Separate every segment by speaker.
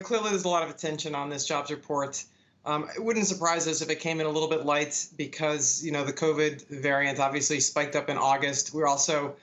Speaker 1: Clearly, there's a lot of attention on this jobs report. It wouldn't surprise us if it came in a little bit light because, the COVID variant obviously spiked up in August. We're also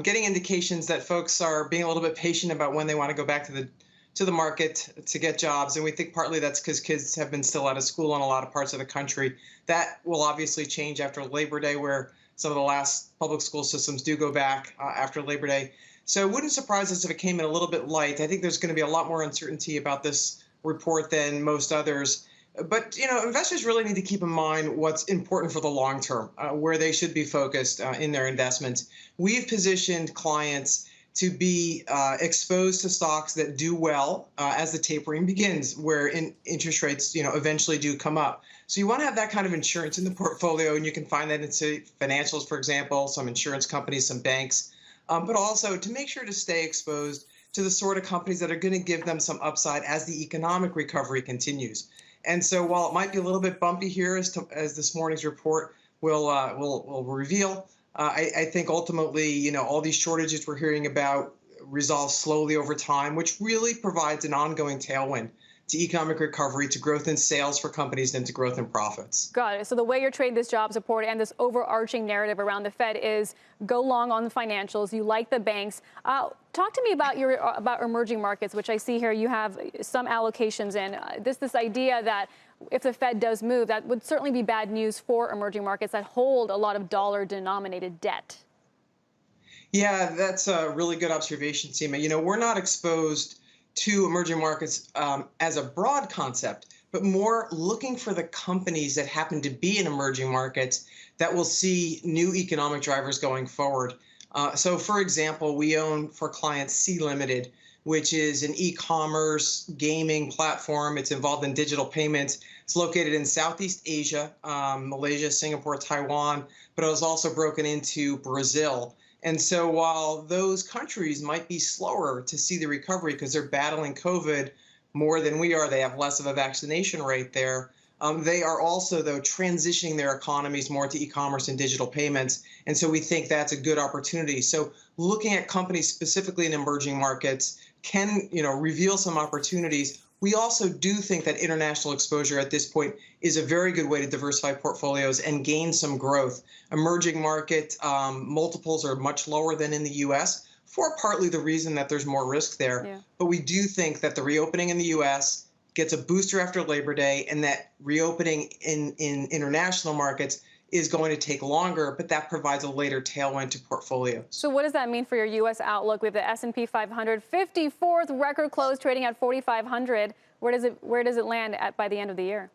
Speaker 1: getting indications that folks are being a little bit patient about when they want to go back to the market to get jobs. And we think partly that's because kids have been still out of school in a lot of parts of the country. That will obviously change after Labor Day, where some of the last public school systems do go back after Labor Day. So it wouldn't surprise us if it came in a little bit light. I think there's going to be a lot more uncertainty about this report than most others. But, investors really need to keep in mind what's important for the long term, where they should be focused in their investments. We've positioned clients to be exposed to stocks that do well as the tapering begins, where interest rates, eventually do come up. So you want to have that kind of insurance in the portfolio, and you can find that in financials, for example, some insurance companies, some banks. But also to make sure to stay exposed to the sort of companies that are going to give them some upside as the economic recovery continues. And so while it might be a little bit bumpy here as this morning's report will reveal, I think ultimately, all these shortages we're hearing about resolve slowly over time, which really provides an ongoing tailwind to economic recovery, to growth in sales for companies, and to growth in profits.
Speaker 2: Got it. So the way you're trading this jobs report and this overarching narrative around the Fed is go long on the financials. You like the banks. Talk to me about emerging markets, which I see here you have some allocations in. This idea that if the Fed does move, that would certainly be bad news for emerging markets that hold a lot of dollar-denominated debt.
Speaker 1: Yeah, that's a really good observation, Seema. We're not exposed to emerging markets as a broad concept, but more looking for the companies that happen to be in emerging markets that will see new economic drivers going forward. So, for example, we own for clients C Limited, which is an e-commerce gaming platform. It's involved in digital payments. It's located in Southeast Asia, Malaysia, Singapore, Taiwan, but it was also broken into Brazil. And so while those countries might be slower to see the recovery because they're battling COVID more than we are, they have less of a vaccination rate there. They are also, though, transitioning their economies more to e-commerce and digital payments. And so we think that's a good opportunity. So looking at companies specifically in emerging markets can, reveal some opportunities. We also do think that international exposure at this point is a very good way to diversify portfolios and gain some growth. Emerging market multiples are much lower than in the U.S. for partly the reason that there's more risk there. Yeah. But we do think that the reopening in the U.S. gets a booster after Labor Day, and that reopening in international markets is going to take longer, but that provides a later tailwind to portfolios.
Speaker 2: So what does that mean for your U.S. outlook with the S&P 500, 54th record close, trading at 4,500? Where does it land at by the end of the year?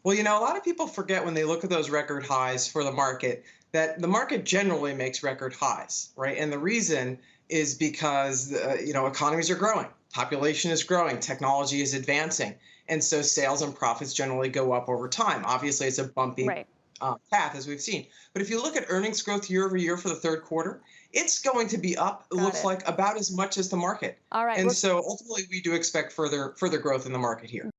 Speaker 1: Well, a lot of people forget when they look at those record highs for the market that the market generally makes record highs, right? And the reason is because, economies are growing, population is growing, technology is advancing. And so sales and profits generally go up over time. Obviously, it's a bumpy path, as we've seen. But if you look at earnings growth year over year for the third quarter, it's going to be up, it looks like, about as much as the market.
Speaker 2: All right.
Speaker 1: And so ultimately, we do expect further growth in the market here.